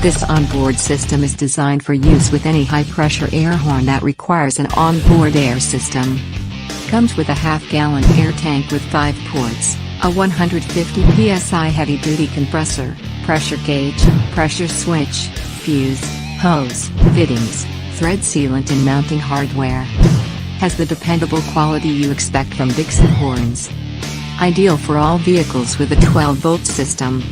This onboard system is designed for use with any high-pressure air horn that requires an onboard air system. Comes with a half-gallon air tank with 5 ports, a 150 PSI heavy-duty compressor, pressure gauge, pressure switch, fuse, hose, fittings, thread sealant and mounting hardware. Has the dependable quality you expect from Vixen Horns. Ideal for all vehicles with a 12-volt system.